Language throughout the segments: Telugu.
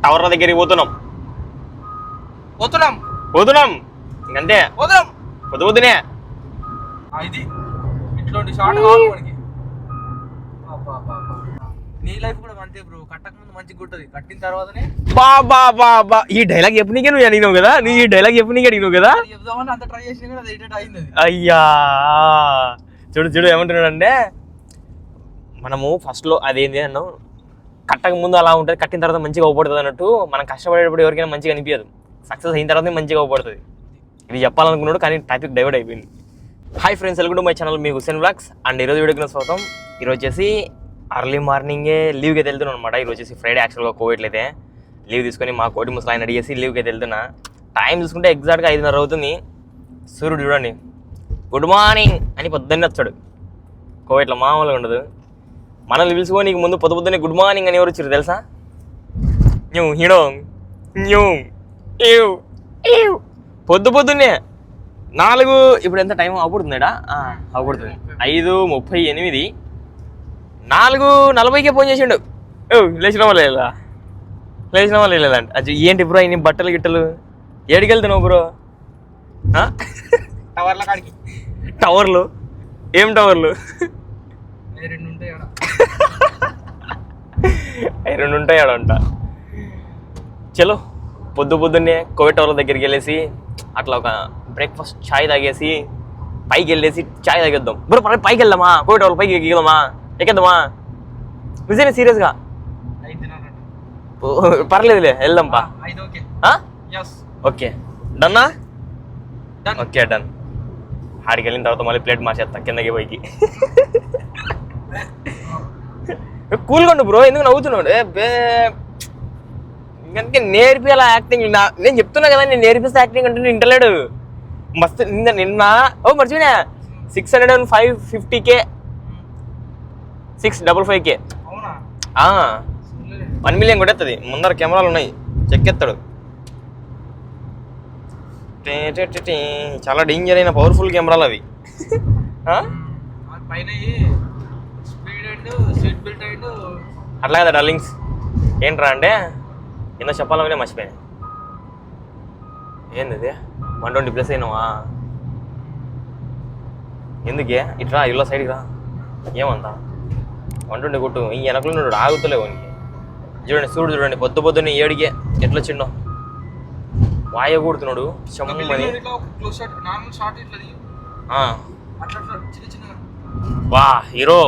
టవర్ల దగ్గరికి పోతున్నాం ఇంకంతే పొద్దు పొద్దునే ఇది ఇట్లాంటి షార్ట్ కావాలి మనకి. నీ లైఫ్ కూడా అంతే బ్రో, కట్టక ముందు మంచిగా గుంటది, కట్టిన తర్వాతనే బా ఈ డైలాగ్ చెప్పనీకే నువ్వు అడిగినావు కదా, నువ్వు ఈ డైలాగ్ చెప్పనీకే అడిగినావు కదా. చెప్దామని అంత ట్రై చేసినా కూడా అది ఎడిట్ అయింది. అయ్యా చూడు ఏమంటున్నాడు అంటే, మనము ఫస్ట్లో అదేంటి అన్నావు, కట్టక ముందు అలా ఉంటుంది, కట్టిన తర్వాత మంచిగా అవపడుతుంది అన్నట్టు. మనం కష్టపడేటప్పుడు ఎవరికైనా మంచిగా అనిపించదు, సక్సెస్ అయిన తర్వాత మంచిగా అవపడుతుంది. ఇది చెప్పాలనుకున్నాడు కానీ టాపిక్ డైవర్ట్ అయిపోయింది. Hi friends, welcome to my channel, మీ హుసేన్ వ్లాగ్స్. అండ్ ఈరోజు వీడియోకి స్వాగతం. ఈరోజు వచ్చేసి అర్లీ మార్నింగే లీవ్కి అయితే వెళ్తున్నాను అనమాట. ఈరోజు వచ్చేసి ఫ్రైడే, యాక్చువల్గా కోవిడ్ అయితే లీవ్ తీసుకొని మా కోటి ముసలాయన అడిగేసి లీవ్కి అయితే వెళ్తున్నా. టైం చూసుకుంటే ఎగ్జాక్ట్గా 5:30 అవుతుంది. సూర్యుడు చూడండి, గుడ్ మార్నింగ్ అని పొద్దున్నే వచ్చాడు. కోవిడ్లో మామూలుగా ఉండదు. మనల్ని పిలుచుకొని నీకు ముందు పొద్దున్నే గుడ్ మార్నింగ్ అని ఎవరు వచ్చారు తెలుసా? హీడో పొద్దున్నే 4 ఇప్పుడు ఎంత టైం అవపడుతుందా? అవపడుతుంది 5:38. 4:40కే ఫోన్ చేసిండు. లేచినావా లేదంట. అది ఏంటి బ్రో ఇన్ని బట్టలు గిట్టలు, ఏడికి వెళ్తున్నావు బ్రో? టవర్ల కాడికి. టవర్లు? ఏం టవర్లు? అవి 2 ఉంటాయి ఆడంట. చలో పొద్దున్నే కోవిడ్ టవర్ల దగ్గరికి వెళ్ళేసి అట్లా ఒక బ్రేక్ఫాస్ట్ ఛాయ్ తాగేసి పైకి వెళ్ళేసి ఛాయ్ తాగేద్దాం బ్రో. పైకి వెళ్దామా? కోవిడ్ టవర్ల పైకి ఎక్కిద్దామా? ఎక్కేద్దామా? నిజమే, సీరియస్గా పర్లేదులే, వెళ్దాంపా. ఓకే డన్నా? Okay done. ఆడికి వెళ్ళిన తర్వాత మళ్ళీ ప్లేట్ మార్చేస్తా కిందకి పైకి. కూల్గా ఉండు బ్రో, ఎందుకు నవ్వుతున్నాడు? ఇంకంటే నేర్పియాల యాక్టింగ్. నేను చెప్తున్నా కదా, నేను నేర్పిస్తే యాక్టింగ్ అంటే నేను ఇంటలేడు. మస్తు నిన్న మర్చిపోయినా 650K 655K 1 million కొట్టేస్తుంది. ముందర కెమెరాలు ఉన్నాయి, చెక్కేస్తాడు. చాలా డేంజర్ అయిన పవర్ఫుల్ కెమెరాలు అవి. అట్లా కదా డార్లింగ్స్. ఏంట్రా అంటే ఎన్నో చెప్పాలనే మర్చిపోయాను. ఏంది 120+ అయినావా? ఎందుకే ఇట్రా, ఇల్లు సైడ్కి రా. ఏమంతా 120 కొట్టు. ఈ వెనకలు నువ్వు ఆగుతలేవు. చూడండి చూడండి పొద్దున్నే 7కే ఎట్లా చిన్నో వాయ కూడుతున్నాడు చెమ్మని. వా హీరో.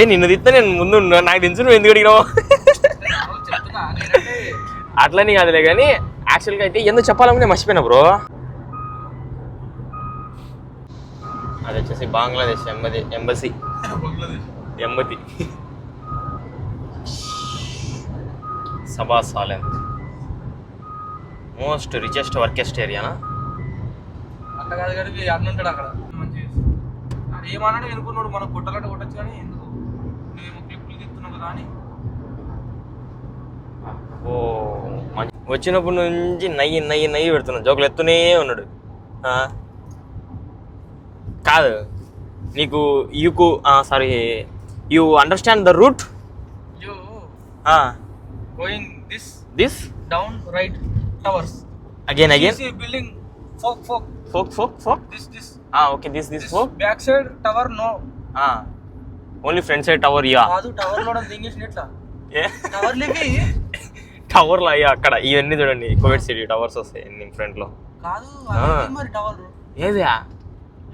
నిన్ను తిత్తా నేను ముందు, నాకు తెలుసు నువ్వు ఎందుకు అడిగినావు. అట్లని కాదులే కానీ యాక్చువల్గా అయితే ఎందుకు చెప్పాలని మర్చిపోయినా బ్రో. అది వచ్చేసి బంగ్లాదేశ్ ఎంబసీ. సభా సాలెం మోస్ట్ రిచెస్ట్ వర్కెస్ట్ ఏరియానా? అంత కాదు కానీ అన్న ఉంటాడు అక్కడ. ఏమన్నాడు అనుకున్నాడు, మనం కొట్టగట్ట కొట్టచ్చు కానీ ఎందుకు నువ్వేమో క్లిప్లు తిప్పుతున్నావు కదా అని. ఓ వచ్చినప్పటి నుంచి నయ్యి పెడుతున్నాడు, జోకులు ఎత్తునే ఉన్నాడు. కాదు నీకు you understand the route? Going this down right towers again building folk this okay this folk back side tower no only front side tower కాదు. టవర్ లో దింగేసిన ఎట్లా? టవర్ లేకి టవర్ లో అక్కడ ఇవన్నీ చూడండి, కోవిడ్ సిటీ టవర్స్ వస్తాయి ఫ్రంట్ లో. కాదు మరి టవర్ ఏది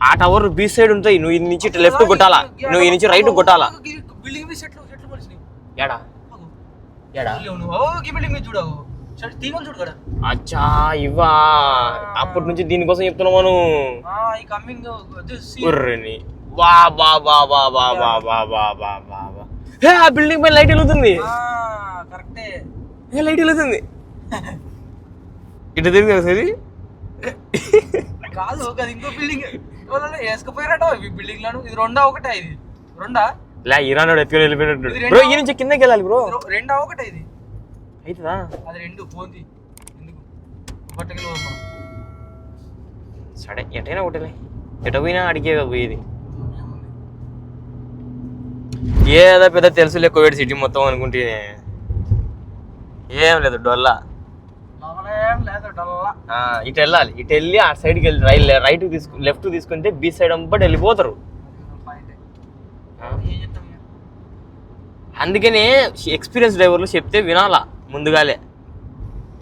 ఆ టవర్ బీచ్ సైడ్ ఉంటాయి. నువ్వు ఇది నుంచి లెఫ్ట్ కొట్టాలా, నువ్వు ఈ నుంచి రైట్ కొట్టాలా. బిల్డింగ్ బి సెట్ మనిషి ఏడా బిల్డింగ్ చూడవు, తీగలు చూడు కదా. అచ్చా ఇవ్వా, అప్పటి నుంచి దీనికోసం చెప్తున్నావు మనం. ఆ బిల్డింగ్ పైన లైట్ వెలుగుతుంది. కరెక్టే, లైట్ వెలుగుతుంది. ఇటు తిరిగి సరి కాదు కదా, ఇంకో బిల్డింగ్ వేసుకుపోయారట. ఈ బిల్డింగ్ లను ఇది రెండా ఒకటే? ఇది రెండా? లే ఇరాన్ ఎత్తుకొని వెళ్ళిపోయినట్టు బ్రో. ఈ నుంచి కిందకి వెళ్ళాలి బ్రో. రెండా ఒకటే? ఇది అవుతుందా? అది 2 పోంది ఎందుకు బట్టలు సరే ఎటైనా ఒకటేలే, ఎట పోయినా అడిగే పోయేది. ఏదో పెద్ద తెలుసులే కోవిడ్ సిటీ మొత్తం అనుకుంటే ఏం లేదు డొల్లా. ఏం లేదు డల్లా. ఇటు వెళ్ళాలి, ఇటు వెళ్ళి ఆ సైడ్కి వెళ్ళి రైట్ లెఫ్ట్ తీసుకుంటే బీచ్ సైడ్ అంబటి వెళ్ళిపోతారు. అందుకనే ఎక్స్పీరియన్స్ డ్రైవర్లు చెప్తే వినాలా ముందుగాలే.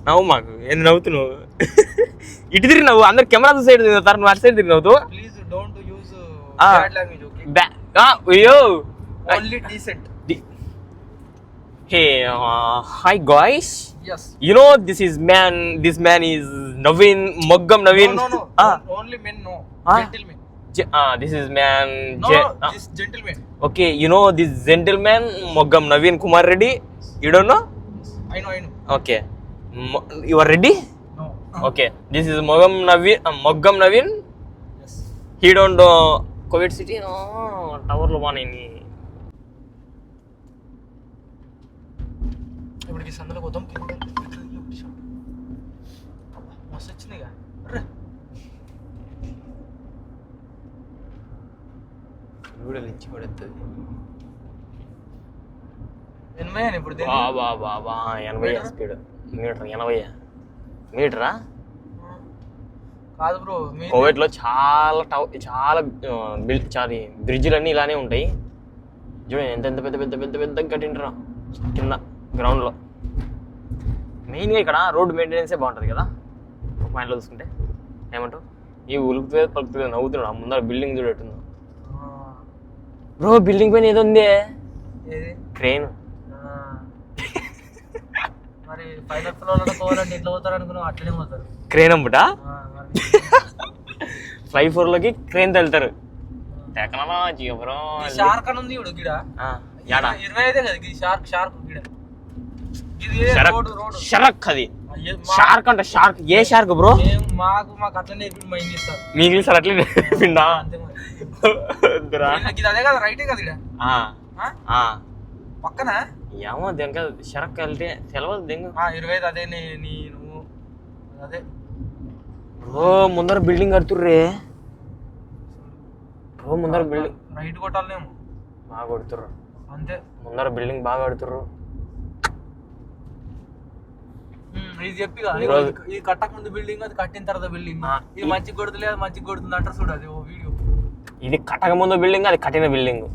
నవ్వు మాకు ఏంది నవ్వుతున్నావు? ఇటు తిరిగి నవ్వు, అందరు కెమెరా సైడ్ తిరుగుతారు, నువ్వు అటు సైడ్ తిరిగి నవ్వుతూ. Please don't use bad language, okay? అయ్యో only decent. Hey, hi guys. Yes. You know this man is Naveen, Moggam Naveen. No. Only men, no. Gentleman. This is man. This gentleman. Okay, you know this gentleman, Moggam Naveen Kumar Reddy. You don't know? I know. Okay. You are ready? No. Okay. This is Moggam Naveen. Yes. He don't know Covid City. No, tower lo bani. ఇప్పటికి సందులో పోతాం. మస్తు వచ్చినాయిగా. వీడియోలు ఇచ్చి పడుతుంది. 80 ఇప్పుడు బాబా 80 స్పీడ్. మీటర్ 80 మీటరా? కాదు బ్రో, కోవిడ్లో చాలా బ్రిడ్జ్లు అన్నీ ఇలానే ఉంటాయి. చూడండి ఎంత పెద్ద పెద్ద పెద్ద పెద్ద కట్టింటారా కింద గ్రౌండ్లో. మెయిన్గా ఇక్కడ రోడ్డు మెయింటెనెన్సే బాగుంటుంది కదా ఒక పాయింట్లో చూసుకుంటే. ఏమంటావు? ఈ ఉలుకుతుంది పలుకుతుంది నవ్వుతున్నాడు. ఆ ముందర బిల్డింగ్ చూడట్టుందో బ్రో. బిల్డింగ్ పైన ఏదో ఉంది, క్రేన్. మరి ఫైనల్ ఫ్లోర్ పోవాలంటే ఎట్లా పోతారు అనుకున్నావు? అట్లనే పోతారు. క్రేన్ అమ్ముటా 5 floorలోకి క్రేన్ వెళ్తారు. Technology bro. షార్క్ అని ఉంది ఇప్పుడు గిడ. 25 కదా ఇది షార్క్ గిడ. షరక్ అది షార్క్ అంటే షార్క్. ఏ షార్క్ బ్రో? మాకు అట్లా నేర్పి మా ఇంగ్లీష్ సార్. మీ ఇంగ్లీష్ సార్ అట్లే నేర్పిండా? అదే కదా రైటే కదా ఇక్కడ పక్కన. ఏమో దేనిక షరక్ వెళ్తే తెలవదు దేని. 25 అదే నువ్వు అదే బ్రో. ముందర బిల్డింగ్ కడుతుర్రే బ్రో. ముందర బిల్డింగ్ రైట్ కొట్టాలేమో. బాగా కొడుతుర్రు అంతే. ముందర బిల్డింగ్ బాగా కడుతుర్రు. ఇది చెప్పి ఇది కట్టక ముందు బిల్డింగ్, అది కట్టిన తర్వాత బిల్డింగ్. ఇది మంచిగా కొడుతుంది, అది మంచిగా కొడుతుంది అంటారు చూడు. అది ఓ వీడియో. ఇది కట్టక ముందు బిల్డింగ్, అది కట్టిన బిల్డింగ్.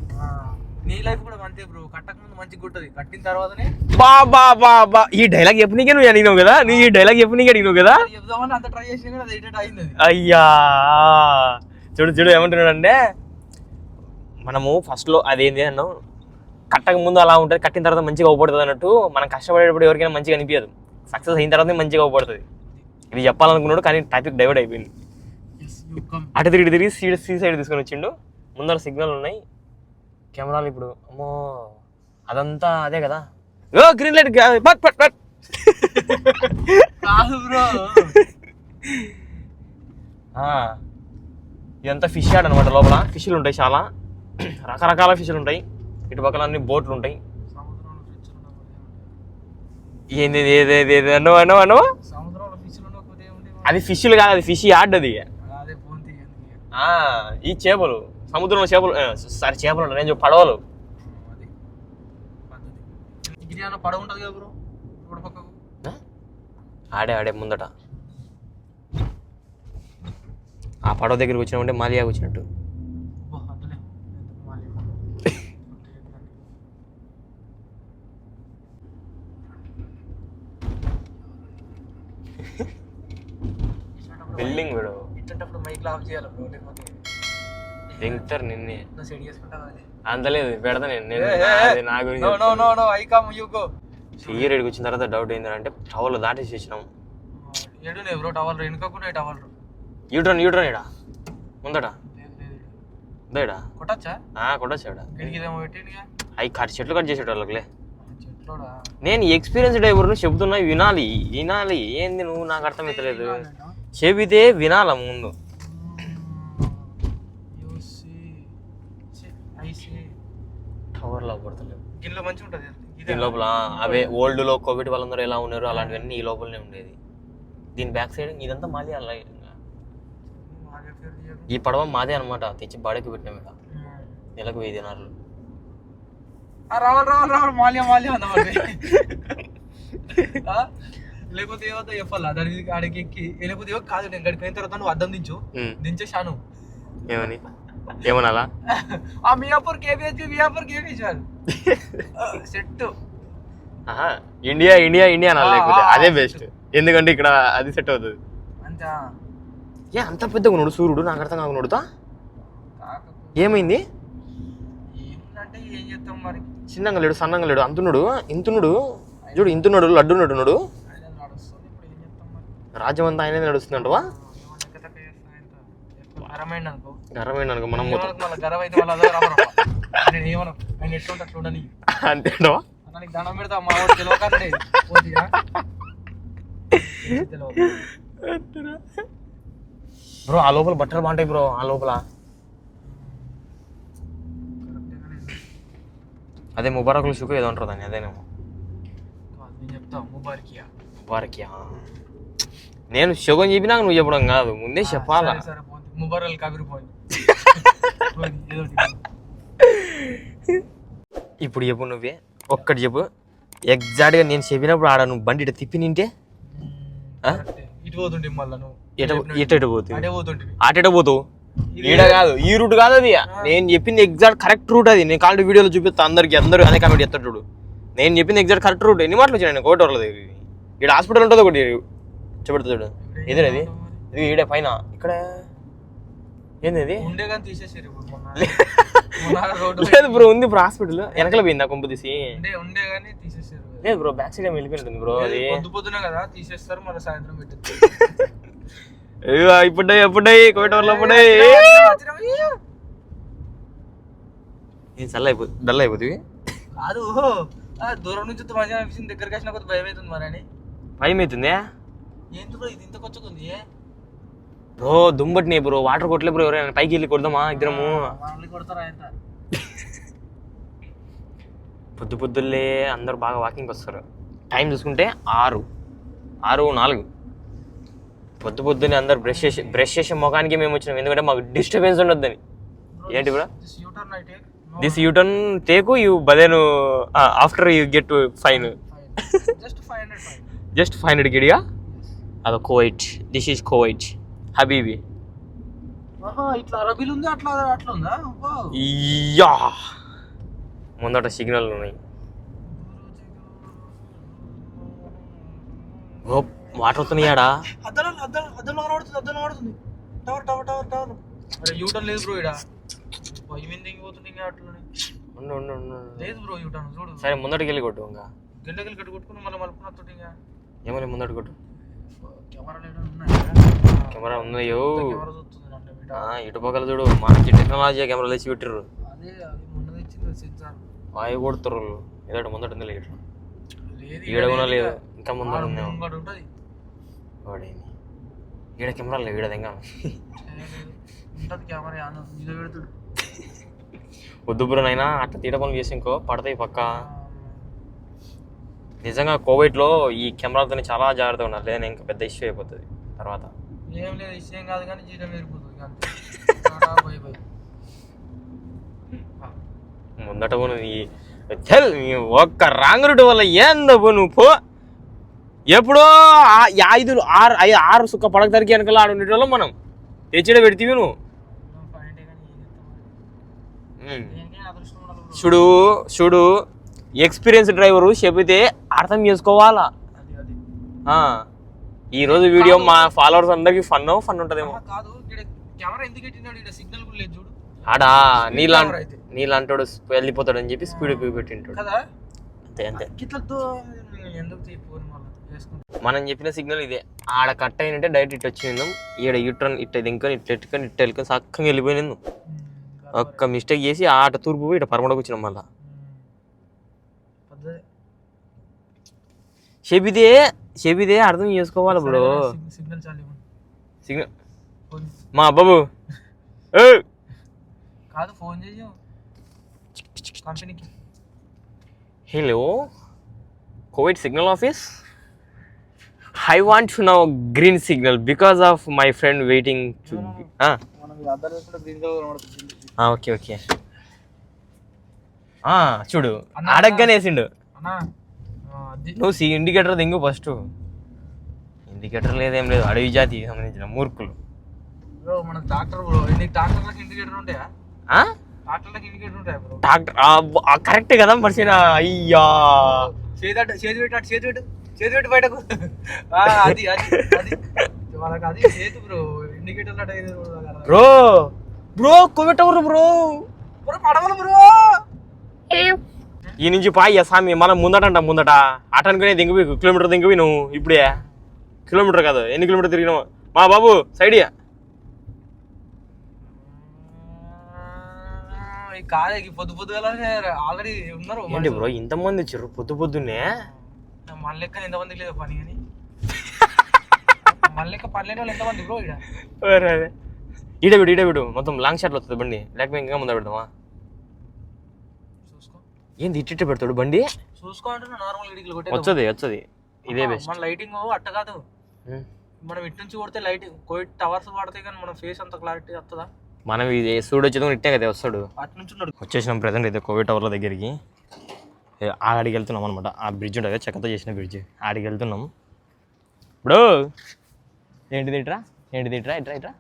నీ లైఫ్ కూడా అంతే బ్రో. కట్టక ముందు మంచిగా కొట్టది, కట్టిన తర్వాతనే. బా ఈ డైలాగ్ చెప్పనీకే నువ్వు అడిగినావు కదా. నీ ఈ డైలాగ్ చెప్పనీకే అడిగినావు కదా. చెప్దామని అంత ట్రై చేసినా కూడా అది ఎడిట్ అయింది. అయ్యా చూడు ఏమంటున్నాడంటే, మనము ఫస్ట్లో అదేంటి అన్నావు, కట్టక ముందు అలా ఉంటుంది, కట్టిన తర్వాత మంచిగా అవపడుతుంది అన్నట్టు. మనం కష్టపడేటప్పుడు ఎవరికైనా మంచిగా అనిపించదు, సక్సెస్ అయిన తర్వాతనే మంచిగా అవపడుతుంది. ఇది చెప్పాలనుకున్నాడు కానీ టాపిక్ డైవర్ట్ అయిపోయింది. అటు తిరిగి సీ సైడ్ తీసుకొని వచ్చిండు. ముందర సిగ్నల్ ఉన్నాయి, కెమెరాలు. ఇప్పుడు అమ్మో అదంతా అదే కదా. గ్రీన్ లైట్ కాదు బ్రో. ఇదంతా ఫిష్ యార్డ్ అనమాట. లోపల ఫిష్లు ఉంటాయి, చాలా రకరకాల ఫిష్లు ఉంటాయి. ఇటు పక్కల అన్ని బోట్లు ఉంటాయి. ఏంది అన్నో అది ఫిష్లు కాదు, అది ఫిష్ యార్డ్. అది ఈ చేపలు, సముద్రంలో చేపలు, సారీ చేపలు ఉంటాయి, నేను పడవలు. పడవ ఉంటుంది కదా బ్రో పక్కకు. ఆడే ముందట ఆ పడవ దగ్గరికి వచ్చినామంటే మాలియాకి వచ్చినట్టు. బిల్డింగ్ వీడు ఇట్లాంటప్పుడు మైక్ ఆఫ్ చేయాలి బ్రో, లేకపోతే దింగుతారు నిన్నే. సెట్ చేసుకుంటా అంతలేదు పెడతా నేను నా గురించి. ఈరేడికి వచ్చిన తర్వాత డౌట్ ఏంటంటే టవల్ దాటేసి వచ్చినాం. బ్రో టవల్ వెనుకకుండా టవల్ యూట్రన్ ఇడా ముందట ఇడా కొట్టచ్చా? కొట్టచ్చు ఇడా. అవి చెట్లు కట్ చేసేట వాళ్ళకిలే. నేను ఎక్స్పీరియన్స్ డ్రైవర్ను చెబుతున్నా, వినాలి. ఏంది నువ్వు నాకు అర్థమవుతలేదు. చెబితే వినాల ముందు. టవర్ లో పడతలేవు. దీని లోపల అవే ఓల్డ్ లో కోవిడ్ వాళ్ళందరూ ఎలా ఉన్నారు అలాంటివన్నీ ఈ లోపలనే ఉండేది. దీని బ్యాక్ సైడ్ ఇదంతా మాది. అలా ఈ పడవ మాదే అనమాట. తెచ్చి బాడీకి పెట్టినాం. ఇక్కడ నెలకు 1000 దినార్లు. రావాలి మాల్యా లేకపోతే ఏమవుతా చెప్పాలా దాని ఆడికి ఎక్కి లేకపోతే ఏమో కాదు నేను గడిపోయిన తర్వాత నువ్వు అద్దం దించు దించేసాను ఏమని ఏమనాలా ఆ Miyapur KBH set India India India అనాలి లేకపోతే అదే బెస్ట్ ఎందుకంటే ఇక్కడ అది సెట్ అవుతుంది అంతా ఏ అంత పెద్దగా ఉన్నాడు సూర్యుడు నాకు అర్థం కాకున్నాడుతా ఏమైంది ఏముందంటే ఏం చేస్తాం మరి చిన్నగా లేడు సన్నంగా లేడు అంతున్నాడు ఇంతున్నాడు చూడు ఇంతున్నాడు లడ్డున్నాడు నడు నడుస్తుంది ఇప్పుడు ఏం చేస్తాం మరి రాజ్యం అంతా ఆయనే నడుస్తుందంటవా గరమైంది అనుకో గర్వమైన అనుకో మనం మొత్తం మళ్ళీ గర్వ అయితే మళ్ళీ అదే రామరా నేను ఏమన్నా ఆయన ఎట్లుంటా చూడని అంతేనవా నీకు దండం పెడతా మా వాడు తెలియకండి బ్రో ఆ లోపల బట్టలు బాగుంటాయి బ్రో ఆ లోపల అదే ముబారకులు షుకు ఏదో ఉంటుంది అని అదేనేమో నేను చెప్తా ముబారకియా నేను శుగం చెప్పినాక నువ్వు చెప్పడం కాదు ముందే చెప్పాలా సరే ముబారల్ కబిరిపోయింది ఇప్పుడు చెప్పు నువ్వే ఒక్కటి చెప్పు ఎగ్జాక్ట్గా నేను చెప్పినప్పుడు ఆడ నువ్వు బండి ఇటు తిప్పి నింటే ఇటు పోతుంటే మళ్ళీ నువ్వు ఎటు పోతుంది అటే పోతుంటే అటెట పోతావు ఈడ కాదు ఈ రూట్ కాదు అది నేను చెప్పింది ఎగ్జాక్ట్ కరెక్ట్ రూట్ అది నేను కాల్ వీడియోలో చూపిస్తా అందరు అదే కామెంట్ చేస్తాడు చూడు నేను చెప్పింది ఎగ్జాక్ట్ కరెక్ట్ రూట్ ఎన్ని మాటలు వచ్చాను నేను కోటి వాళ్ళది ఇక్కడ హాస్పిటల్ ఉంటుంది ఒకటి చెప్పబడుతుంది చూడు ఎదురది ఇది ఈడే పైన ఇక్కడ ఏంది అది ఉండే కానీ తీసేసారు లేదు బ్రో ఉంది బ్రో హాస్పిటల్ వెనకల పోయింది ఆ కొంపు తీసి ఉండే కానీ తీసేసారు లేదు బ్రో బ్యాక్ సైడ్ వెళ్ళిపోయింది బ్రో అది పొద్దున కదా తీసేస్తారు మళ్ళీ సాయంత్రం పెట్టి ఎప్పుడై కోటవర్లో అప్పుడై డల్ అయిపోతుంది కాదు దూరం నుంచి మంచిగా అనిపించింది దగ్గరికి వచ్చిన కొద్ది భయం అవుతుంది మరి అని భయం అవుతుంది ఏంటి బ్రో ఇది ఇంత కొచ్చుకుంది బ్రో దుంబట్ని బ్రో వాటర్ కొట్టలే బ్రో ఎవరైనా పైకి వెళ్ళి కొడదామా ఇద్దరము కొడతారా ఎంత పొద్దులే అందరు బాగా వాకింగ్కి వస్తారు టైం చూసుకుంటే 6:04 పొద్దున్నే అందరు బ్రష్ చేసే ముఖానికి మేము వచ్చినాం ఎందుకంటే మాకు డిస్టర్బెన్స్ ఉండొద్దని ఏంటి bro this U turn take you బదేను after you get fine just 500 గిడియా అదో కోవైట్ దిస్ ఈజ్ కోవైట్ హబీబీ ఇట్లా రబీలు ఉంది అట్లా ఉందా యా ముందట సిగ్నల్ ఉన్నాయి వాటర్ వస్తున్నాయాడా అద్దం కనబడుతుంది టవర్ అరే యూటర్న్ లేదు బ్రో ఇడ పోతుంది ఇంకా అట్లనే లేదు బ్రో యూటర్న్ చూడు సరే ముందటికి వెళ్ళి కొట్టు ఇంకా గంటకి కట్టు కొట్టుకుని మళ్ళీ మలుపుకున్నట్టు ఇంకా ఏమని ముందటి కొట్టు కెమెరా కెమెరా ఉన్నాయో కెమెరా చూస్తుంది ఇటు పక్కల చూడు మంచి టెక్నాలజీ కెమెరాలు వేసి పెట్టిర్రు అదే అది మొన్న తెచ్చింది సెన్సార్ వాయు కొడుతుర్రు ఏదో ముందట ఉంది లేదు లేదు ఈడ కూడా లేదు ఇంకా ముందర ఉందేమో ఉంటుంది వాడేమి ఈడ కెమెరా లేవు ఈడ దగ్గర ఉంటుంది కెమెరా ఆన్ మీద పెడుతుడు వద్దు బ్రో నైనా అట్లా తీట పనులు చేసి ఇంకో పడతాయి పక్క నిజంగా కోవిడ్లో ఈ కెమెరాతో చాలా జాగ్రత్తగా ఉండాలి లేదా ఇంకా పెద్ద ఇష్యూ అయిపోతుంది తర్వాత ఏం లేదు విషయం కాదు కానీ జీతం వెళ్ళిపోతుంది ముందట ఒక్క రాంగ్ రూట్ వల్ల ఏందబ్బు నువ్వు పో ఎప్పుడో 6 సుక్క పడక తరికి వెనకాల ఆడు ఉండేటోళ్ళం మనం తెచ్చిడ పెడితే నువ్వు చూడు ఎక్స్పీరియన్స్ డ్రైవరు చెబితే అర్థం చేసుకోవాలా ఈ రోజు వీడియో మా ఫాలోవర్స్ అందరికి ఫన్ ఉంటదేమో కాదు కెమెరా ఎందుకు పెట్టినాడు ఇక్కడ సిగ్నల్ కూడా లేదు చూడు ఆడా నీలాంటోడు వెళ్ళిపోతాడు అని చెప్పి స్పీడ్ పెట్టింటాడు కదా అంతే ఎందుకు మనం చెప్పిన సిగ్నల్ ఇదే ఆడ కట్ అయినట్టే డైరెక్ట్ ఇటు వచ్చిందాం ఈడ యూటర్న్ ఇట్ట దింకొని ఇట్ట వెళ్ళుకొని చక్కగా వెళ్ళిపోయినాను ఒక్క మిస్టేక్ చేసి ఆట తూర్పు పోయి ఇట పరమడకు వచ్చినాం మళ్ళా చెబిదే అర్థం చేసుకోవాలి బ్రో సిగ్నల్ మా బాబు కాదు ఫోన్ చేసి కంపెనీకి hello Covid signal office I want to know green signal because of my friend waiting to okay చూడు అడగ్గానే వేసిండు నువ్వు ఇండికేటర్ దింగు ఫస్ట్. ఇండికేటర్ లేదేం లేదు, అడవి జాతికి సంబంధించిన మూర్ఖులు. బ్రో మన ట్రాక్టర్ బ్రో, నీకు ట్రాక్టర్లకు ఇండికేటర్ ఉంటాయా? ట్రాక్టర్లకు ఇండికేటర్ ఉంటాయా బ్రో? ట్రాక్టర్ కరెక్ట్ కదా మర్చిన. అయ్యా చేతి పెట్టు బయటకు. అది వాళ్ళకి అది చేతు బ్రో, ఇండికేటర్ బ్రో. బ్రో కొట్టవరు బ్రో, పడవలు బ్రో. ఈ నుంచి పాయ్యా స్వామి, మనం ముందట అటనుకునే దింగిపోయి కిలోమీటర్ దింగిపోయి నువ్వు ఇప్పుడే. కిలోమీటర్ కాదు, ఎన్ని కిలోమీటర్ తిరిగినావు మా బాబు? సైడియా కాదు, పొద్దుగా ఆల్రెడీ ఉన్నారు. ఏంటి బ్రో ఇంతమంది వచ్చారు పొద్దున్నే? మన లెక్క ఎంతమందికి లేదు పని, కానీ మన లెక్క పని లేని వాళ్ళు ఎంతమంది బ్రో? ఈడబిడు మొత్తం లాంగ్ షాట్లో వస్తుంది బండి, లేకపోతే ఇంకా ముందర పెడదామా? చూసుకో ఏంది ఇట్ట పెడతాడు బండి? చూసుకో అంటున్నా, నార్మల్ ఇడికి వచ్చది ఇదే బెస్ట్. మన లైటింగ్ అట్ట కాదు, మనం ఇటు నుంచి కొడితే లైట్ కోవిడ్ టవర్స్ వాడితే కానీ మన ఫేస్ అంత క్లారిటీ వస్తుందా? మనం ఇది సూడు వచ్చేది ఇట్టే కదా వస్తాడు. అటు నుంచి వచ్చేసినాం ప్రజెంట్ అయితే కోవిడ్ టవర్ల దగ్గరికి. ఆడికి వెళ్తున్నాం అనమాట. ఆ బ్రిడ్జ్ ఉంటుంది, చెక్కతో చేసిన బ్రిడ్జ్, ఆడికి వెళ్తున్నాం ఇప్పుడు. ఏంటిది ఇట్రా ఇట్రా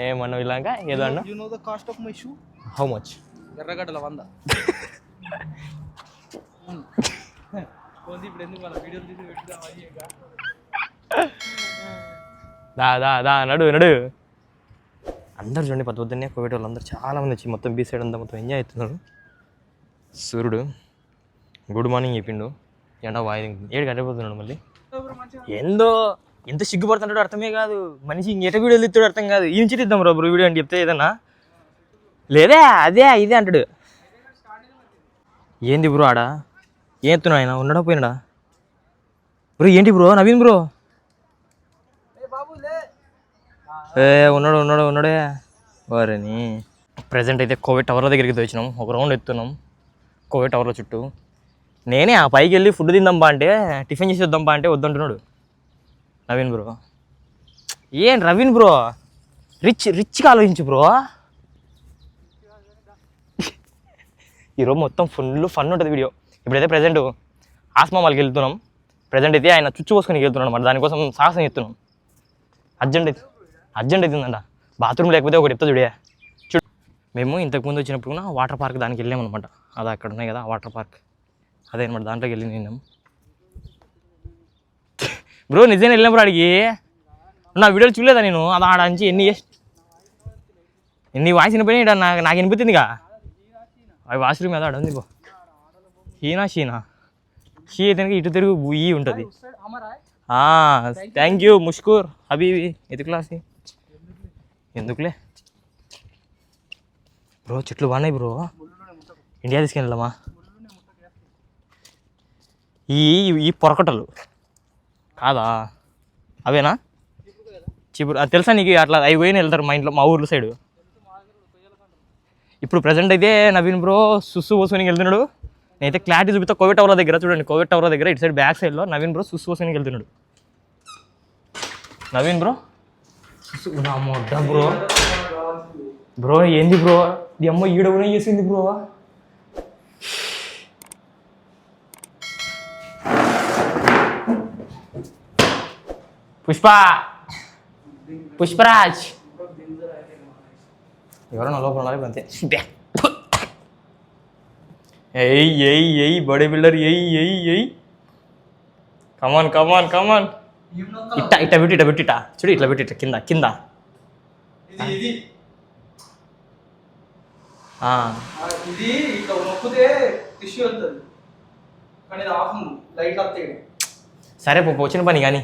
ఏమన్నా ఇలాగా ఏదో అన్నా. You know the cost of my shoe? How much? ఎర్రగడ్డల 100. ఇప్పుడు ఎందుకు మన వీడియోలు తీసి పెట్టుదా? దా నడు. అందరు చూడండి పొద్దున్నే కోవిడ్ వాళ్ళు అందరూ చాలా మంది వచ్చి మొత్తం బీ సైడ్ అంతా మొత్తం ఎంజాయ్ అవుతున్నారు. సూర్యుడు గుడ్ మార్నింగ్ చెప్పిండు, ఎండ వాయిదింగ్ 7 గంటపోతున్నాడు. మళ్ళీ ఏందో ఎంత సిగ్గుపడుతుంటాడో అర్థమే కాదు మనిషి. ఇంకెట వీడియోలు ఇస్తాడు అర్థం కాదు. ఈ నుంచి ఇద్దాం బ్రో వీడియో అని చెప్తే ఏదన్నా లేదే ఇదే అంటాడు. ఏంది బ్రో ఆడ ఏం ఎత్తున్నాడు ఆయన? ఉన్నాడా పోయినాడా బ్రో? ఏంటి బ్రో నవీన్ బ్రో? ఉన్నాడే వారిని. ప్రజెంట్ అయితే కోవిడ్ టవర్ల దగ్గరికి వచ్చినాం, ఒక రౌండ్ ఎత్తున్నాం కోవిడ్ టవర్ల చుట్టూ. నేనే ఆ పైకి వెళ్ళి ఫుడ్ తిందాంబా అంటే, టిఫిన్ చేసి వద్దాంబా అంటే వద్దంటున్నాడు నవీన్ బ్రో. ఏం రవీన్ బ్రో రిచ్గా ఆలోచించు బ్రో. ఈరోజు మొత్తం ఫుల్ ఫన్ ఉంటుంది వీడియో. ఇప్పుడైతే ప్రజెంట్ ఆస్మా వాళ్ళకి వెళ్తున్నాం. ప్రజెంట్ అయితే ఆయన చుచ్చు పోసుకొని వెళ్తున్నాడు అన్నమాట. దానికోసం సాహసం ఎత్తున్నాం. అర్జెంట్ అవుతుందంట. బాత్రూమ్ లేకపోతే ఒకటి ఎత్తా చూడే. మేము ఇంతకుముందు వచ్చినప్పుడు వాటర్ పార్క్ దానికి వెళ్ళామన్నమాట. అది అక్కడ ఉన్నాయి కదా వాటర్ పార్క్, అదే అనమాట. దాంట్లోకి వెళ్ళి నిన్నాం బ్రో. నిజంగా వెళ్ళినప్పుడు అడిగి నా వీడియోలు చూడలేదా నేను? అది ఆడ నుంచి ఎన్ని వాయిస్ వినిపోయినా నాకు వినిపిస్తుందిగా. అవి వాష్రూమ్ కదా ఆడ ఉంది. షీనా షీ అయితే ఇటు తిరుగు బుయ్యి ఉంటుంది. థ్యాంక్ యూ ముష్కూర్ హబీబీ. ఎది క్లాస్ ఎందుకులే బ్రో, చెట్లు బాగున్నాయి బ్రో. ఇండియా తీసుకెళ్ళామా? ఈ పొరకటలు కాదా అవేనా? చిపురు తెలుసా నీకు? అట్లా అవి పోయిన వెళ్తారు మా ఇంట్లో, మా ఊర్ల సైడు. ఇప్పుడు ప్రజెంట్ అయితే నవీన్ బ్రో సుస్సు పోసుకొని వెళ్తున్నాడు. నేనైతే క్లారిటీ చూపిస్తా. కోవిడ్ టవర్ల దగ్గర చూడండి, కోవిడ్ టవర్ల దగ్గర ఇటు సైడ్ బ్యాక్ సైడ్లో నవీన్ బ్రో సుస్సు పోసుకొని వెళ్తున్నాడు. నవీన్ బ్రో బ్రో ఏంది బ్రో? ఇది అమ్మ ఈడవనే చేసింది బ్రో. పుష్పరాజ్ ఎవరన్నా లోపల ఉన్నారు అంతే. ఎయ్ బాడీ బిల్డర్ ఎయ్ కమాన్ ఇట్ట పెట్టిట చూడు, ఇట్లా పెట్టిట కింద ఇది ఇట్లా నొక్కితే టిష్యూ వెళ్తుంది, కానీ ఇది ఆఫ్ లైట్ వస్తాయి. సరే వచ్చిన పని కానీ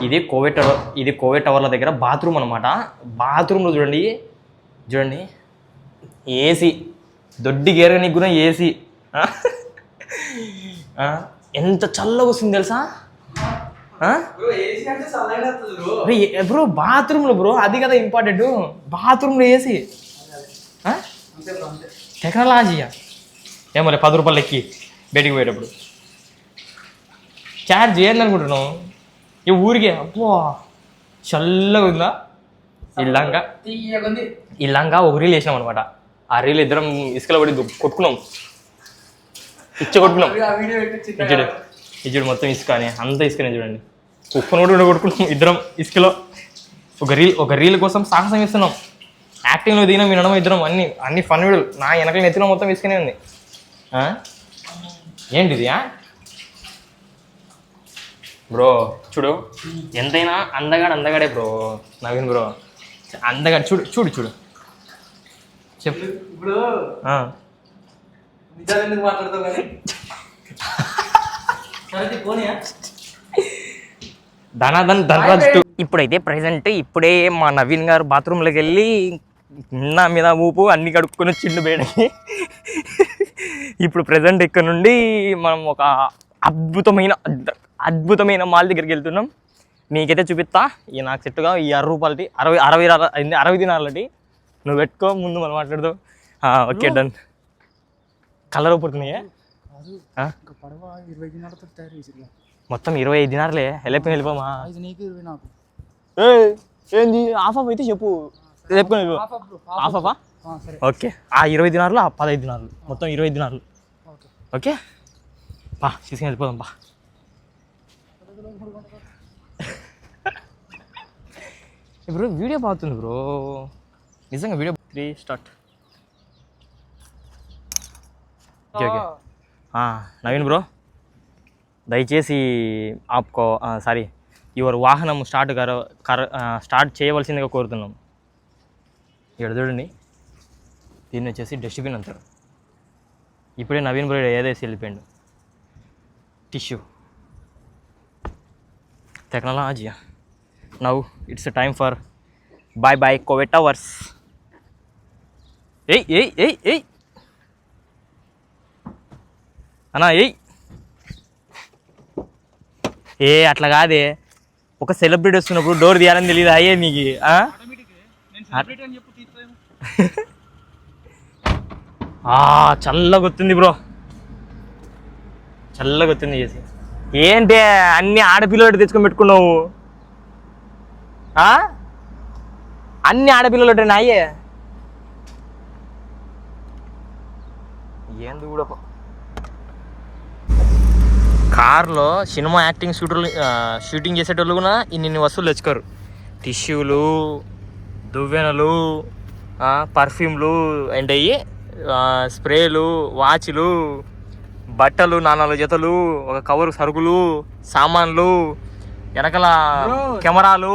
ఇది కోవిడ్ టవర్ల దగ్గర బాత్రూమ్ అనమాట. బాత్రూంలో చూడండి ఏసీ, దొడ్డి గేరగానికి కూడా ఏసీ. ఎంత చల్లగా వస్తుంది తెలుసా బ్రో? బాత్రూంలో బ్రో, అది కదా ఇంపార్టెంట్. బాత్రూంలో ఏసీ టెక్నాలజీయా ఏమో 10 రూపాయలు ఎక్కి బయటికి పోయేటప్పుడు ఛార్జ్ చేయండి అనుకుంటున్నావు. ఈ ఊరికే అబ్బో చల్లగా ఉందా. ఇల్లంగా ఒక రీల్ వేసినాం అనమాట. ఆ రీల్ ఇద్దరం ఇసుకలో పడి కొట్టుకున్నాం, కొట్టుకున్నాం. ఇచ్చుడు మొత్తం ఇసుక అని అంత ఇసుకనే చూడండి. ఉప్పును కూడా కొట్టుకున్నాం ఇద్దరం ఇసుకలో. ఒక రీల్ కోసం సాహసం ఇస్తున్నాం. యాక్టింగ్లో దిగినాం, వినడం ఇద్దరం, అన్ని ఫన్ వీడియోలు. నా వెనకలు నెత్తిలో మొత్తం ఇసుకనే ఉంది. ఏంటిది బ్రో? చూడు, ఎంతైనా అందగాడే బ్రో నవీన్ బ్రో. అందగాడు. చూడు చెప్పు ఇప్పుడు నిజాలు ఎందుకు మాట్లాడతావు కానీ ధనరాజ్. ఇప్పుడైతే ప్రెసెంట్ మా నవీన్ గారు బాత్రూంలోకి వెళ్ళి నా మీద ఊపు అన్ని కడుక్కొని చిన్ను బేడకి. ఇప్పుడు ప్రెసెంట్ ఇక్కడ నుండి మనం ఒక అద్భుతమైన మాల్ దగ్గరికి వెళ్తున్నాం. నీకైతే చూపిస్తా. ఈ నాకు సెట్టుగా ఈ 60 రూపాయలది 60 దినాలటి నువ్వు పెట్టుకో. ముందు మనం మాట్లాడదాం. Okay done. కలర్ పుడుతున్నాయా? మొత్తం 25 దినార్లే. వెళ్ళిపోమా? ఏంది ఆఫ్ అయితే చెప్పు. ఆఫా? ఓకే. ఆ 20 దినార్లు, ఆ 15 దినార్లు, మొత్తం 20 దినార్లు. ఓకే పా, తీసుకుని వెళ్ళిపోదాం పా. బ్రో వీడియో బాగుంది బ్రో, నిజంగా video. 3 start. Okay Naveen bro, దయచేసి ఆప్కో సారీ యువర్ వాహనం స్టార్ట్ చేయవలసిందిగా కోరుతున్నాం. ఇక్కడ చూడండి, దీన్ని వచ్చేసి డస్ట్బిన్ అంటారు. ఇప్పుడే నవీన్ బ్రో ఏదేసి వెళ్ళిపోయాడు. Tissue technology. Now it's time for by Covid towers. ఏయ్ అన్నా అట్లా కాదే. ఒక సెలబ్రిటీ వస్తున్నప్పుడు డోర్ తీయాలని తెలియదు అయ్యే నీకు. చల్లగొత్తుంది బ్రో, చల్లగొత్తుంది చేసి. ఏంటి అన్ని ఆడపిల్లలు తెచ్చుకొని పెట్టుకున్నావు? అన్ని ఆడపిల్లలు అయ్యే ఏంది కూడా. కార్లో సినిమా యాక్టింగ్ షూటింగ్ చేసేటోళ్ళు కూడా ఇన్ని వస్తువులు తెచ్చుకోరు. టిష్యూలు, దువ్వెనలు, పర్ఫ్యూమ్లు, ఏంటయ్యి స్ప్రేలు, వాచ్లు, బట్టలు, 4 జతలు, ఒక కవరు సరుకులు, సామాన్లు, వెనకల కెమెరాలు.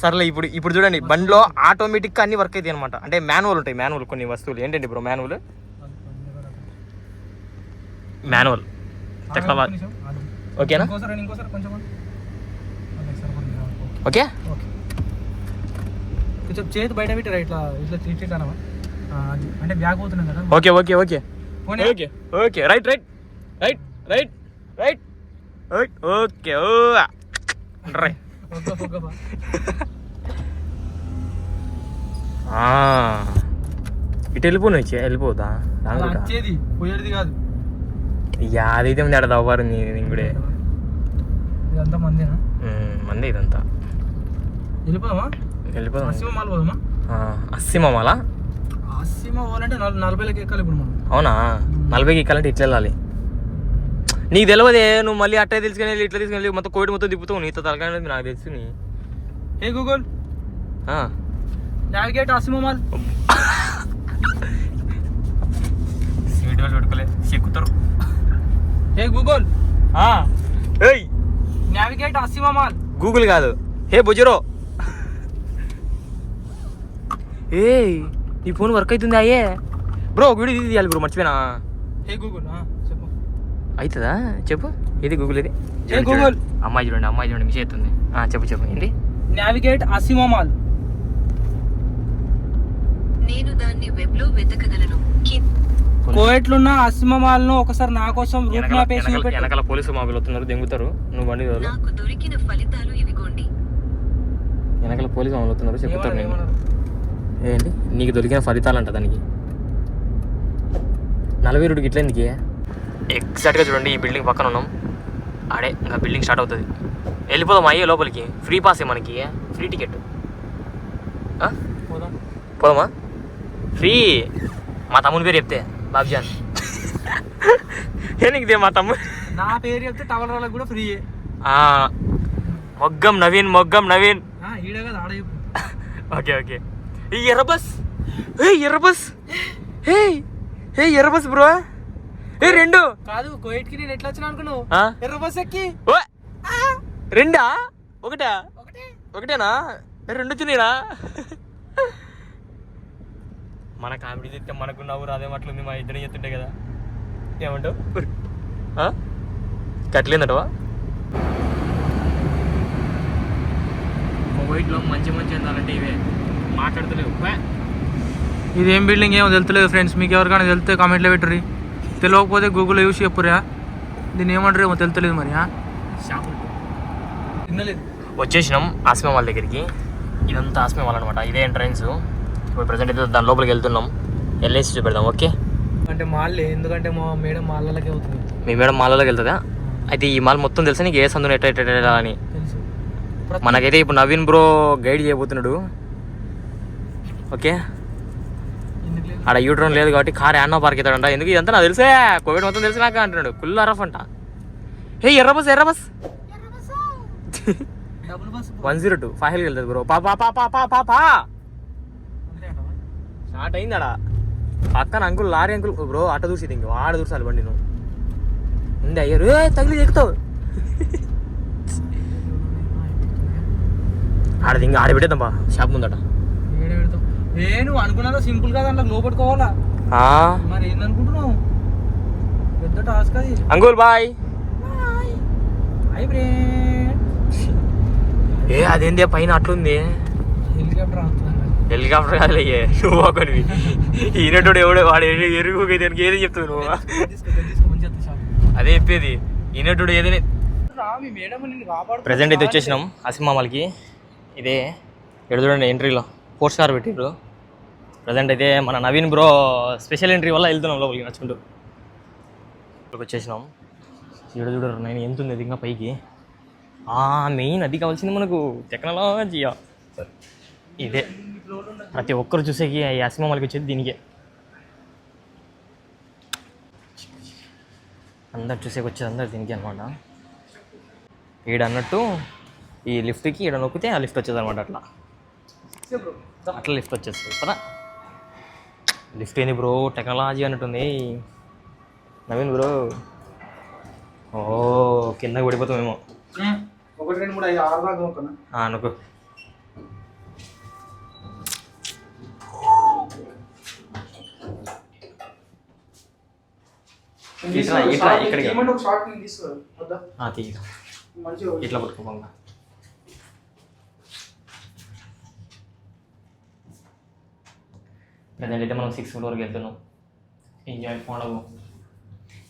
సర్లే. ఇప్పుడు చూడండి, బండిలో ఆటోమేటిక్గా అన్ని వర్క్ అవుతాయి అనమాట. అంటే మాన్యువల్ ఉంటాయి. మాన్యువల్ కొన్ని వస్తువులు. ఏంటండి బ్రో మాన్యువల్ టెక్నాలజీ. ఓకేనా? ఓకే. కొంచెం చేతి బయట పెట్టి ఇట్లా అంటే బ్యాగ్ పోతున్నాం కదా. Okay right. ఓకే ఇటు వెళ్ళిపోదా? పోయేది కాదు. అదైతే ఉంది. ఆడ దవ్వారు కూడా ఇదంతా మంది ఇదంతా. వెళ్ళిపోదాం. అస్సిమా మాలా? అస్సిమా పోవాలంటే 40కి ఎక్కాలి ఇప్పుడు మనం. అవునా? 40కి ఎక్కాలంటే ఇట్లా వెళ్ళాలి. నీకు తెలియదే, నువ్వు మళ్ళీ అట్టే తెలుసుకుని ఇట్లా తీసుకెళ్ళి మొత్తం కోవిడ్ మొత్తం తిప్పుతావు. నీతో తలకాయ నాకు తెలుసు. Hey Google, navigate Assima mall. Seat వాళ్ళు పెట్టుకోలే, చెక్కుతారు. హే గూగుల్, ఏయ్ నావిగేట్ అస్సిమా మాల్. గూగుల్ కాదు, హే బుజరో. నీ ఫోన్ వర్క్ అవుతుంది అయ్యే బ్రో. ఒక వీడియో తీయాలి బ్రో, మర్చిపోయినా. హే గూగుల్ చెప్పు. అవుతుందా? చెప్పు. ఇది గూగుల్. ఇది గూగుల్. అమ్మాయి చూడండి మిస్ అవుతుంది. చెప్పు ఏంటి? Navigate Assima mall. నేను దాన్ని వెబ్ లో వెతకగలను. కోయట్లో ఉన్న అస్సిమా మాల్ ను ఒకసారి నా కోసం రూట్ మ్యాప్ వేసి చూపెట్టు. వెనకాల పోలీసు మాబులు వస్తున్నారు, దెంగుతారు. నువ్వు బండి నాకు దొరికిన ఫలితాలు ఇవిగోండి. వెనకాల పోలీసు మామూలు వస్తున్నారు, చెప్తారు. నేను ఏంటి నీకు దొరికిన ఫలితాలు అంట దానికి. 40 రూట్కి ఇట్లా ఎందుకు? ఎగ్జాక్ట్గా చూడండి, ఈ బిల్డింగ్ పక్కన ఉన్నాం. ఆడే ఇంకా బిల్డింగ్ స్టార్ట్ అవుతుంది. వెళ్ళిపోదాం అయ్యే లోపలికి. ఫ్రీ పాసే మనకి, ఫ్రీ టికెట్. పోదమ్మా ఫ్రీ మా తమ్ముని పేరు చెప్తే బాబ్జాన్ నీకుదే మా తమ్ముడు నా పేరు చెప్తే టవల్ వాళ్ళకి కూడా ఫ్రీ. మొగ్గం నవీన్ ఈడ కదా ఆడ చెప్పు. ఓకే ఓకే ఈ ఎర్రబస్ ఎర్రబస్ బ్రో రెండు కాదు కోయిట్కి నేను ఎట్లా వచ్చినా అనుకున్నావు? ఎర్ర బస్ ఎక్కి. రెండా ఒకటేనా రెండు వచ్చినాయినా? మన కామెడీ చెప్తే మనకు నవ్వు రాదేమో అట్లుంది మా ఇద్దరు చెప్తుంటే కదా. ఏమంటావు కట్టలేదటవా? వైట్లో మంచి ఏందాలంటే ఇవే మాట్లాడతలేవు. ఇదేం బిల్డింగ్ ఏమో తెలుస్తలేదు ఫ్రెండ్స్. మీకు ఎవరికైనా తెలిస్తే కామెంట్లో పెట్టుర్రి. తెలియకపోతే గూగుల్లో యూస్ చెప్పురా. దీన్ని ఏమంటారు ఏమో తెలుస్తలేదు మరి. తినలేదు. వచ్చేసినాం ఆస్మే వాళ్ళ దగ్గరికి. ఇదంతా ఆస్మే వాళ్ళ అనమాట. ఇదే ఎంట్రన్స్. ఇప్పుడు ప్రజెంట్ అయితే దాని లోపలికి వెళ్తున్నాం. వెళ్ళేసి చూపెడదాం. ఓకే అంటే మాల్లే, ఎందుకంటే మా మేడం మాల్లకే అవుతుంది. మీ మేడం మాల్లోకి వెళ్తుందా? అయితే ఈ మాల్ మొత్తం తెలుసా నీకు? ఏ సందుని ఎట్ట అని తెలుసు. మనకైతే ఇప్పుడు నవీన్ బ్రో గైడ్ చేయబోతున్నాడు. ఓకే ఆడ యూట్యూన్ లేదు కాబట్టి కార్ యాన్నో పార్క్ అవుతాడంట. ఎందుకు ఇదంతా నాకు తెలిసే, కోవిడ్ మొత్తం తెలిసి నాకు అంటున్నాడు. ఫుల్ అరఫ్ అంట. ఎర్రబస్ 102 ఫైవ్ వెళ్తుంది బ్రో. స్టార్ట్ అయింది ఆడ. పక్కన అంకుల్ లారీ అంకుల్ బ్రో అట్ట చూసి ఇంక ఆడ చూసాలి బండి. నువ్వు ఉంది అయ్యారు తగిలి ఎక్కుతావు. ఆడది ఇంకా ఆడ పెట్టేద్దాం బా షాప్ ముందట. నువ్వు అనుకున్నా సింపుల్ గా దాంట్లో లోపట్టుకోవాలా మరి ఏందనుకుంటున్నావు? పెద్ద టాస్క్ అది. Uncle bye. అదేంటి పైన అట్లుంది? హెలికాప్టర్ కాదు నువ్వు ఒకనివి. ఈనటోడు ఎవడో వాడు ఎరుగు దానికి ఏది చెప్తావు నువ్వు? అదే చెప్పేది. ఈనటోడు ఏదైనా. ప్రజెంట్ అయితే వచ్చేసినాం అసిమామలకి. ఇదే ఎడు చూడండి ఎంట్రీలో 4 స్టార్ పెట్టిర్రు. ప్రజెంట్ అయితే మన నవీన్ బ్రో స్పెషల్ ఎంట్రీ వల్ల వెళ్తున్నాం లోపలికి నచ్చుకుంటూ. ఇక్కడికి వచ్చేసినాం. చూడరు నేను ఎంత ఉంది ఇంకా పైకి. మెయిన్ అది కావాల్సింది మనకు టెక్నాలజీ. ఇదే ప్రతి ఒక్కరు చూసేకి ఈ అసిమామలకి వచ్చేది దీనికే. అందరు చూసేకి వచ్చేది అందరు దీనికి అనమాట. ఈడ అన్నట్టు ఈ లిఫ్ట్కి ఈడ నొక్కితే ఆ లిఫ్ట్ వచ్చేది అనమాట. అట్లా లిఫ్ట్ వచ్చేస్తుంది కదా. లిఫ్ట్ ఏంది బ్రో టెక్నాలజీ అన్నట్టుంది నవీన్ బ్రో. కిందకి పడిపోతామేమో. 1 2 3 5 6 దాకా నొక్కనా? నొక్కు. ఇక్కడికి ఇట్లా పట్టుకోకుండా ప్రజెంట్ అయితే మనం 6th ఫ్లోర్కి వెళ్తున్నాం. ఎంజాయ్ ఫోన్లో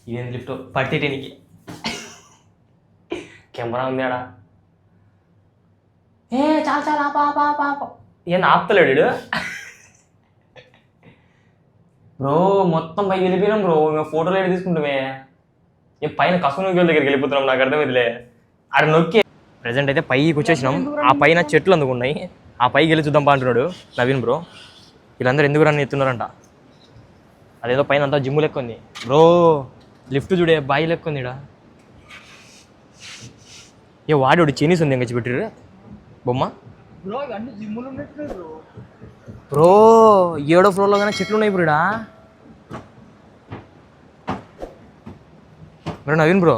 ఇదేంటి లిఫ్ట్ పట్టేటానికి కెమెరా ఉంది ఆడ. చాలా పాప ఏం ఆపుతలేడు బ్రో. మొత్తం పైకి వెళ్ళిపోయినాం బ్రో. మేము ఫోటోలు ఏడు తీసుకుంటామే. పైన కసును దగ్గరికి వెళ్ళిపోతున్నాం. నాకు అర్థమైందిలే. ఆడ నొక్కి ప్రజెంట్ అయితే పైకి వచ్చేసినాం. ఆ పైన చెట్లు అందుకున్నాయి. ఆ పైకి వెళ్ళి చూద్దాం అంటున్నాడు నవీన్ బ్రో. వీళ్ళందరూ ఎందుకు రన్ ఎత్తున్నారంట. అదేదో పైన అంతా జిమ్ము లెక్క ఉంది బ్రో. లిఫ్ట్ చూడే బాయి లెక్క ఉంది ఇక్కడ. వాడి చైనీస్ ఉంది ఎంగచ్చి పెట్టిర్రు బొమ్మ బ్రో. 7వ ఫ్లోర్లో కానీ చెట్లు ఉన్నాయి ఇప్పుడు bro. Naveen bro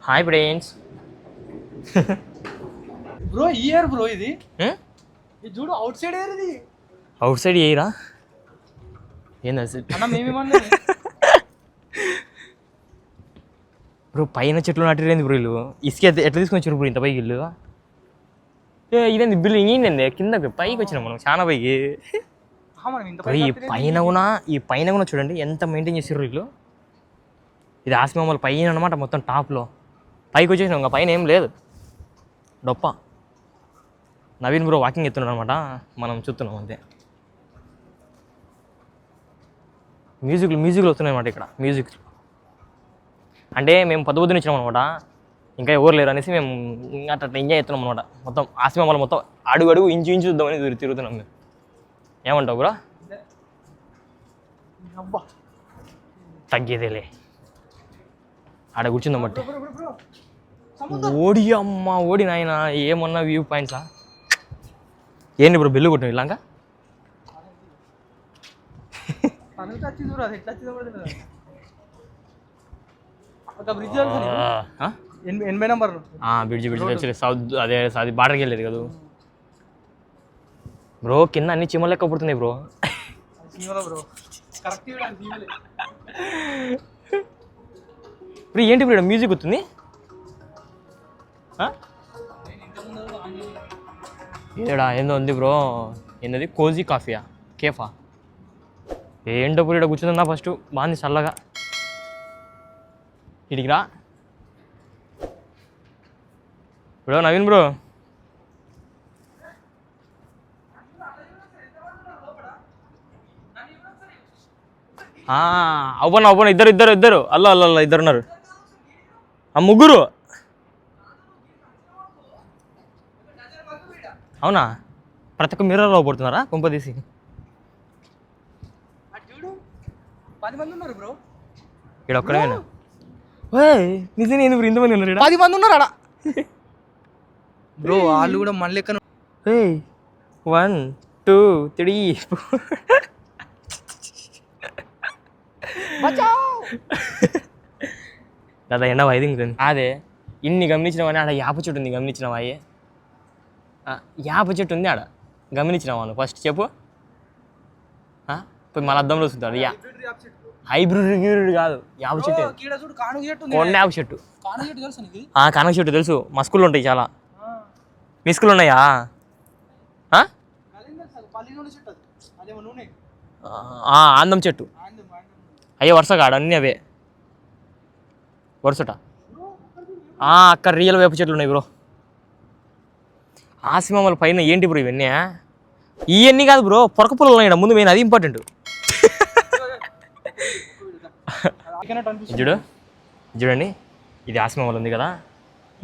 hi friends bro. Year bro ఇది చూడు అవుట్ సైడ్ ఎయిర్ ఇది. అవుట్ సైడ్ ఎయిరా ఏంది బ్రో? పైన చెట్లు నాటిరేంది బ్రో? వీళ్ళు ఇసుక ఎట్లా తీసుకొని వచ్చారు బ్రో ఇంత పైకి? ఇల్లు ఇదేంది బిల్డింగ్ ఏంటండి? కింద పైకి వచ్చినాం మనం చాలా పైకి. ఈ పైన కూడా చూడండి ఎంత మెయింటైన్ చేసారు వీళ్ళు. ఇది ఆస్మామల పైన అనమాట. మొత్తం టాప్లో పైకి వచ్చేసినాం. ఇంకా పైన ఏం లేదు డొప్ప. నవీన్ బ్రో వాకింగ్ ఎత్తున్నాడు అనమాట. మనం చూస్తున్నాం అంతే. మ్యూజిక్లు వస్తున్నాయి అన్నమాట ఇక్కడ. మ్యూజిక్ అంటే మేము పొద్దున్న ఇచ్చినాం అనమాట. ఇంకా ఎవరు లేరు అనేసి మేము ఇంకా అట్లా ఎంజాయ్ చేస్తున్నాం అనమాట. మొత్తం ఆసిమా వాళ్ళు మొత్తం అడుగు అడుగు ఇంచు ఇంచు చూద్దామని తిరుగుతున్నాం మేము. ఏమంటావు బ్రో? అబ్బా తగ్గేదేలే ఆడ కూర్చుందాం బట్టి. ఓడి అమ్మ ఓడి నాయన ఏమన్నా వ్యూ పాయింట్సా ఏంటి బ్రో బిల్లు కొట్టిన ఇలాగా? బ్రిడ్జ్ 80 నెంబర్ బ్రిడ్జ్ తెలుసు. సౌత్ అదే అది బార్డర్కి వెళ్ళేది కదా బ్రో. కింద అన్ని చీమలు లెక్క పుడుతున్నాయి బ్రో. బ్రో కరెక్ట్ బ్రో ఏంటి బ్రో మ్యూజిక్ వస్తుంది? ఏడా ఏందో ఉంది బ్రో. ఏంటది కోజీ కాఫీయా కేఫా ఏంటో బ్రో ఇక్కడ కూర్చుందా ఫస్ట్ బాగుంది చల్లగా. ఇడికి రా బ్రో. నవీన్ బ్రో అవ్వను ఇద్దరు అల్ల ఇద్దరు ఉన్నారు. ఆ ముగ్గురు అవునా? ప్రతి ఒక్క మిర్రర్లో పడుతున్నారా కుంపదీసి? 10 మంది ఉన్నారు బ్రో ఇక్కడ ఒక్కడేనా? నిజంగా ఏంది బ్రో ఇంతమంది ఉన్నారు? 10 మంది ఉన్నారు అక్కడ బ్రో. వాళ్ళు కూడా మళ్ళీ ఎక్కడ 1 2 3 దాదా ఎండ వైది అదే ఇన్ని గమనించినవని ఆడ యాప చెట్టు ఉంది. గమనించినవా? యాప చెట్టు ఉంది ఆడ. గమనించినావా నువ్వు? ఫస్ట్ చెప్పు. పోయి మళ్ళీ అద్దంలో చూస్తాడు. హైబ్రిడ్ కాదు యాప చెట్టు, కొండ యాప చెట్టు. కానక చెట్టు తెలుసు. మా స్కూల్లో ఉంటాయి చాలా. మీ స్కూల్లో ఉన్నాయా? ఆందం చెట్టు అయ్యే వరుసగా ఆడ అన్నీ అవే వరుసట. అక్కడ రియల్ వేప చెట్లు ఉన్నాయి బ్రో. ఆసిమామల పైన ఏంటి బ్రో ఇవన్నీ? ఇవన్నీ కాదు బ్రో, పొరక పుల్లలు ఉన్నాయి ముందు మెయిన్, అది ఇంపార్టెంట్. చూడండి ఇది ఆసిమామల్ ఉంది కదా,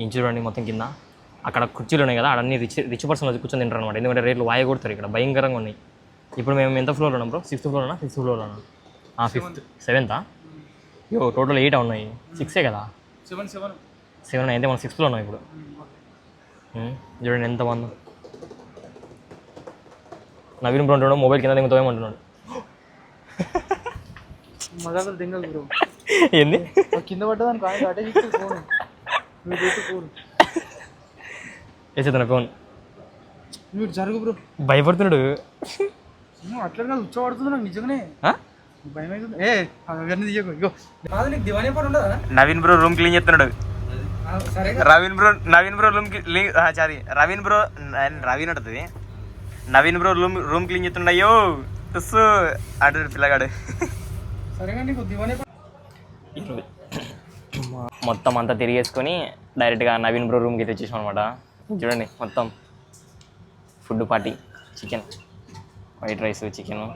ఇంచు చూడండి మొత్తం కింద. అక్కడ కుర్చీలు ఉన్నాయి కదా, అన్నీ రిచ్ పర్సన్ కూర్చొని తింటారు అనమాట. ఎందుకంటే రేట్లు వాయ కొడతారు ఇక్కడ, భయంకరంగా ఉన్నాయి. ఇప్పుడు మేము ఎంత ఫ్లోర్లో ఉన్నాం bro? 6th ఫ్లోర్నా 6th ఫ్లోర్లోనా? 5th 7th total 8 ఉన్నాయి. 6 కదా? 7 అయితే మనం 6th ఉన్నాం ఇప్పుడు. చూడండి ఎంత బాగుందో. నవీన్ బ్రో అంటున్నాడు మొబైల్ కింద దిగుతామేమంటున్నాడు. ఏంది కింద పడ్డదానికి వేసేద్దాను ఫోన్. మీరు జరుగు బ్రో. భయపడుతున్నాడు అట్లా కాదు, ఉచ్చబడుతుంది నాకు నిజంగానే భయం అవుతుంది. నవీన్ బ్రో రూమ్ క్లీన్ చేస్తున్నాడు. నవీన్ బ్రో రూమ్ క్లీన్ చేస్తుండ. అయ్యో తుస్సు అడు పిల్లగాడు. మొత్తం అంతా తిరిగేసుకొని డైరెక్ట్గా నవీన్ బ్రో రూమ్కి అయితే వచ్చేసాం అనమాట. చూడండి మొత్తం food party, chicken, white rice, chicken,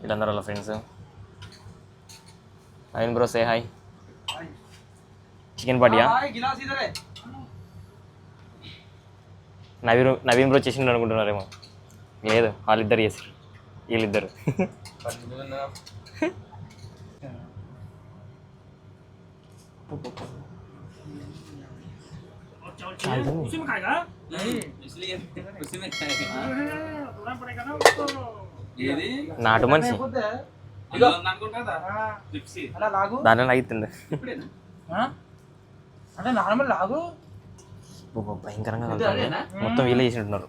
వీళ్ళందరూ వాళ్ళ friends. Naveen bro say hi. Chicken పార్టీయా? నవీన్ బ్రో చేసిండు అనుకుంటున్నారేమో. లేదు, వాళ్ళిద్దరు చేసారు, వీళ్ళిద్దరు. నాటు మనిషి దాంట్లో లాగిస్తుంది. అంటే నార్మల్ లాగు భయంకరంగా మొత్తం వీళ్ళే చేసినట్టున్నారు.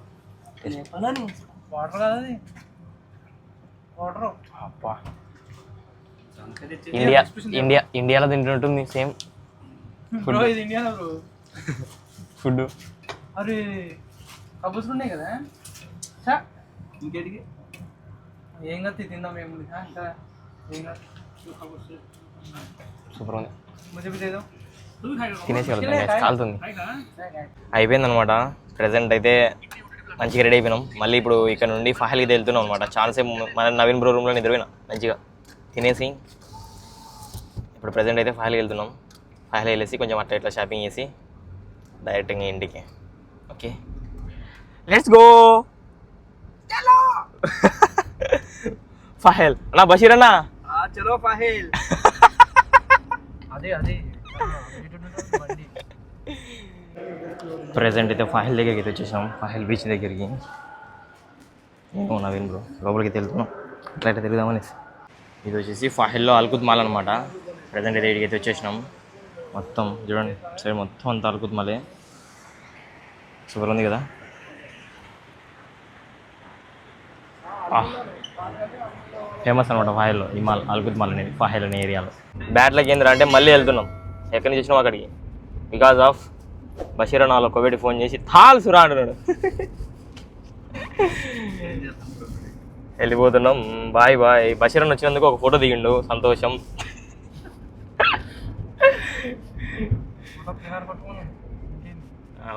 వాటర్ కాదు, వాటర్. ఇండియాలో తింటుంటుంది సేమ్ ఫుడ్. ఫుడ్ అరే కబుర్లు ఉన్నాయి కదా, ఇంకేటికి ఏం కత్తి తిందాం. ఏముంది సూపర్ ఉంది. ముద్ద తినేసి కాలుతుంది. అయిపోయిందనమాట. ప్రజెంట్ అయితే మంచిగా రెడీ అయిపోయినాం. మళ్ళీ ఇప్పుడు ఇక్కడ నుండి ఫహల్కి వెళ్తున్నాం అనమాట. చాలాసేపు మన నవీన్ బ్రో రూమ్లో నిద్రపోయినా మంచిగా తినేసి. ఇప్పుడు ప్రజెంట్ అయితే ఫహల్కి వెళ్తున్నాం. ఫహల్కి వెళ్ళేసి కొంచెం అట్లా ఇట్లా షాపింగ్ చేసి డైరెక్ట్ ఇంకా ఇంటికి. Okay let's go. ఫాహిల్ అన్నా, బషీర్ అన్నా, చలో ఫాహిల్. అదే ప్రెజెంట్ అయితే ఫాహిల్ దగ్గరికి అయితే వచ్చేసాం, ఫాహిల్ బీచ్ దగ్గరికి. ఏమో నవీన్ బ్రో లోపలికి వెళ్తున్నాం, అట్లయితే తిరుగుదామని. ఇది వచ్చేసి ఫాహిల్లో అల్కుత్ మాల్ అనమాట. ప్రజెంట్ అయితే ఇక్కడికి అయితే వచ్చేసినాం. మొత్తం చూడండి సైడ్ మొత్తం అంతా అల్కుత్ మాలే, సూపర్ ఉంది కదా. ఫేమస్ అనమాట ఫాహిల్లో ఈ మాల్, అల్కుత్ మాల్ అనేది ఫాహిల్ అనే ఏరియాలో. బ్యాట్లకి ఏంద్రా అంటే మళ్ళీ వెళ్తున్నాం, ఎక్కడి నుంచి వచ్చినాం అక్కడికి, బికాజ్ ఆఫ్ బషీర్ అన్న వాళ్ళ కోవిడ్ ఫోన్ చేసి థాల్ సురా అంటున్నాడు. వెళ్ళిపోతున్నాం, బాయ్ బాయ్. బషీర్ అన్న వచ్చినందుకు ఒక ఫోటో దిగిండు, సంతోషం.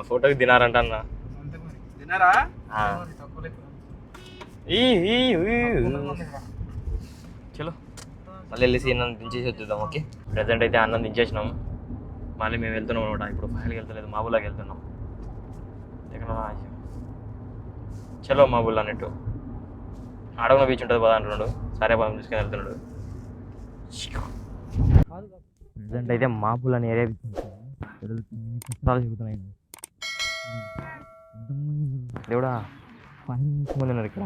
ఫోటోకి తినారంట అన్న. చలో మళ్ళీ వెళ్ళేసి అన్నం దించేసి వచ్చేద్దాం. ఓకే ప్రజెంట్ అయితే అన్నం దించేసినాం, మళ్ళీ మేము వెళ్తున్నాం అనమాట. ఇప్పుడు ఫైనల్కి వెళ్తలేదు, మాబుల్లాకి వెళ్తున్నాం. ఎక్కడ చలో మాబుల్ అన్నట్టు ఆడవన బీచ్ ఉంటుంది కదా అంటున్నాడు. సరే బాగా తీసుకొని వెళ్తున్నాడు. ప్రజెంట్ అయితే మాబుల్ అనే ఏరియా చెబుతున్నాయి. దేవుడా 5 నిమిషాలు ఉన్నారు ఇక్కడ.